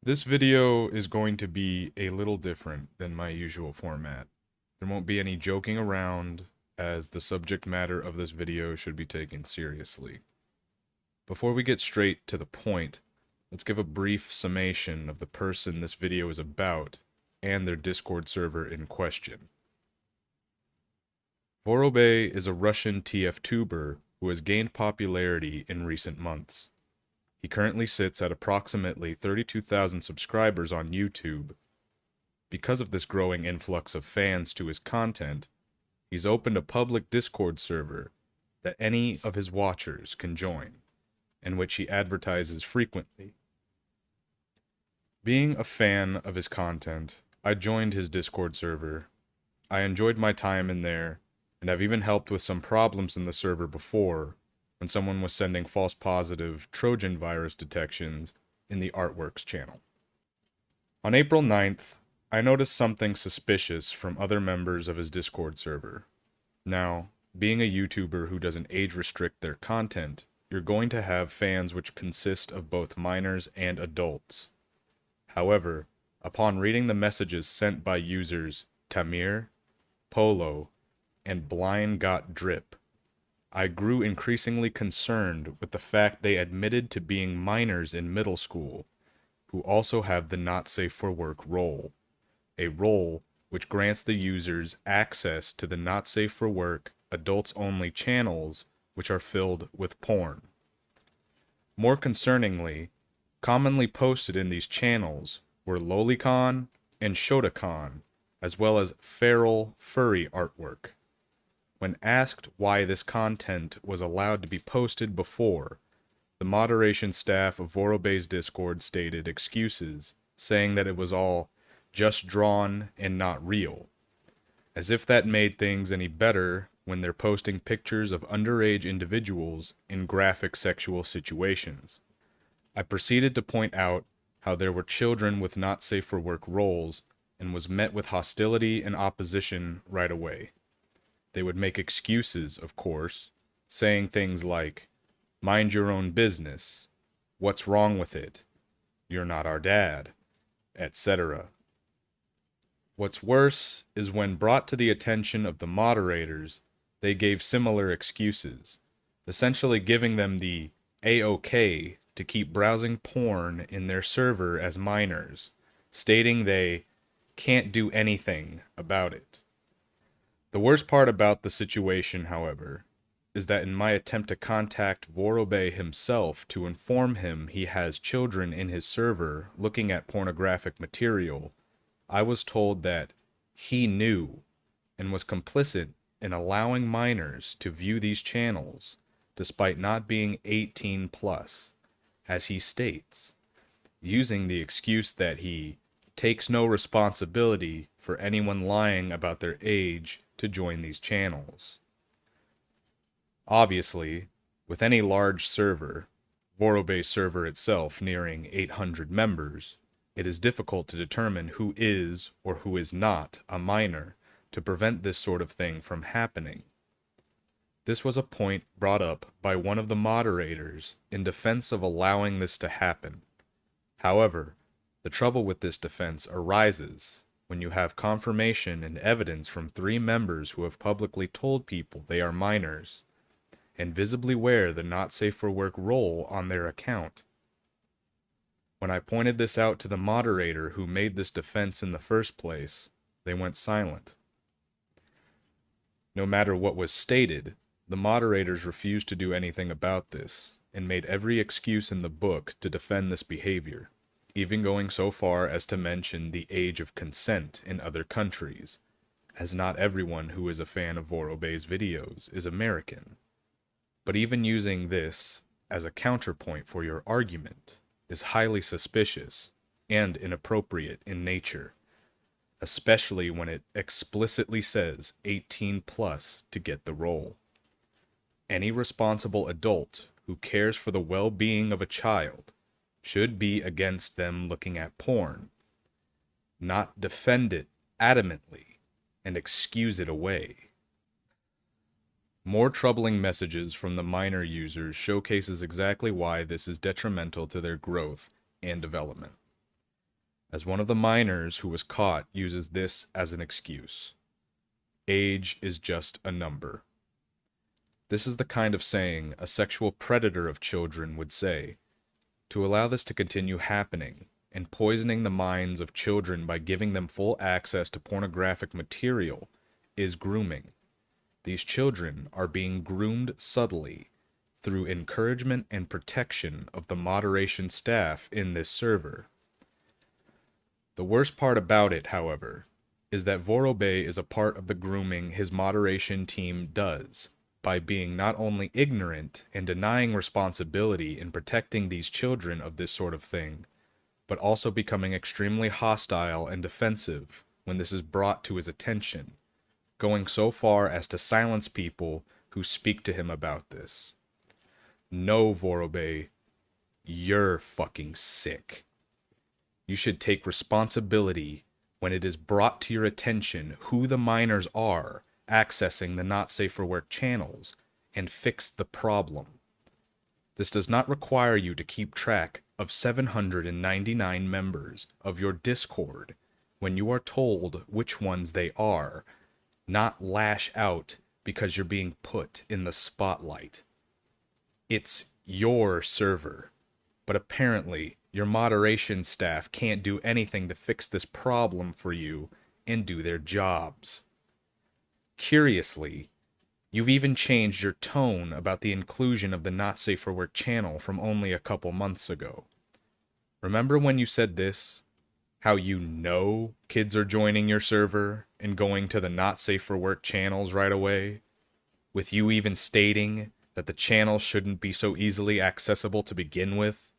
This video is going to be a little different than my usual format. There won't be any joking around, as the subject matter of this video should be taken seriously. Before we get straight to the point, let's give a brief summation of the person this video is about and their Discord server in question. Vorobey is a Russian TF tuber who has gained popularity in recent months. He currently sits at approximately 32,000 subscribers on YouTube. Because of this growing influx of fans to his content, he's opened a public Discord server that any of his watchers can join, in which he advertises frequently. Being a fan of his content, I joined his Discord server. I enjoyed my time in there, and I've even helped with some problems in the server before, when someone was sending false positive Trojan virus detections in the Artworks channel. On April 9th, I noticed something suspicious from other members of his Discord server. Now, being a YouTuber who doesn't age restrict their content, you're going to have fans which consist of both minors and adults. However, upon reading the messages sent by users Tamir, Polo, and Blind Got Drip, I grew increasingly concerned with the fact they admitted to being minors in middle school, who also have the not safe for work role, a role which grants the users access to the not safe for work, adults only channels which are filled with porn. More concerningly, commonly posted in these channels were lolicon and shotacon, as well as feral furry artwork. When asked why this content was allowed to be posted before, the moderation staff of Vorobey's Discord stated excuses, saying that it was all just drawn and not real, as if that made things any better when they're posting pictures of underage individuals in graphic sexual situations. I proceeded to point out how there were children with not safe for work roles and was met with hostility and opposition right away. They would make excuses, of course, saying things like, "Mind your own business," "What's wrong with it?" "You're not our dad," etc. What's worse is when brought to the attention of the moderators, they gave similar excuses, essentially giving them the A-OK to keep browsing porn in their server as minors, stating they can't do anything about it. The worst part about the situation, however, is that in my attempt to contact Vorobey himself to inform him he has children in his server looking at pornographic material, I was told that he knew and was complicit in allowing minors to view these channels, despite not being 18 plus, as he states, using the excuse that he takes no responsibility for anyone lying about their age to join these channels. Obviously, with any large server, Vorobey's server itself nearing 800 members, it is difficult to determine who is or who is not a minor to prevent this sort of thing from happening. This was a point brought up by one of the moderators in defense of allowing this to happen. However, the trouble with this defense arises when you have confirmation and evidence from 3 members who have publicly told people they are minors, and visibly wear the not safe for work role on their account. When I pointed this out to the moderator who made this defense in the first place, they went silent. No matter what was stated, the moderators refused to do anything about this, and made every excuse in the book to defend this behavior, even going so far as to mention the age of consent in other countries, as not everyone who is a fan of Vorobey's videos is American. But even using this as a counterpoint for your argument is highly suspicious and inappropriate in nature, especially when it explicitly says 18 plus to get the role. Any responsible adult who cares for the well-being of a child should be against them looking at porn, not defend it adamantly and excuse it away. More troubling messages from the minor users showcases exactly why this is detrimental to their growth and development. as one of the minors who was caught uses this as an excuse. Age is just a number. This is the kind of saying a sexual predator of children would say. To allow this to continue happening and poisoning the minds of children by giving them full access to pornographic material is grooming. These children are being groomed subtly through encouragement and protection of the moderation staff in this server. The worst part about it, however, is that Vorobey is a part of the grooming his moderation team does by being not only ignorant and denying responsibility in protecting these children of this sort of thing, but also becoming extremely hostile and defensive when this is brought to his attention, going so far as to silence people who speak to him about this. No, Vorobey, you're fucking sick. You should take responsibility when it is brought to your attention who the minors are accessing the not safe for work channels and fix the problem. This does not require you to keep track of 799 members of your Discord when you are told which ones they are, not lash out because you're being put in the spotlight. It's your server, but apparently your moderation staff can't do anything to fix this problem for you and do their jobs. Curiously, you've even changed your tone about the inclusion of the Not Safe for Work channel from only a couple months ago. Remember when you said this? How you know kids are joining your server and going to the Not Safe for Work channels right away? With you even stating that the channel shouldn't be so easily accessible to begin with?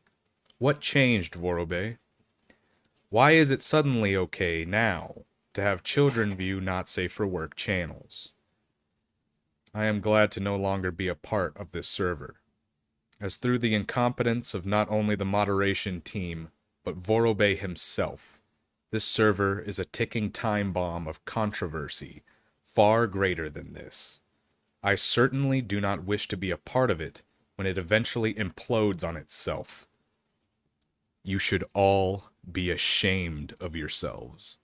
What changed, Vorobey? Why is it suddenly okay now to have children view Not Safe for Work channels? I am glad to no longer be a part of this server, as through the incompetence of not only the moderation team, but Vorobey himself, this server is a ticking time bomb of controversy far greater than this. I certainly do not wish to be a part of it when it eventually implodes on itself. You should all be ashamed of yourselves.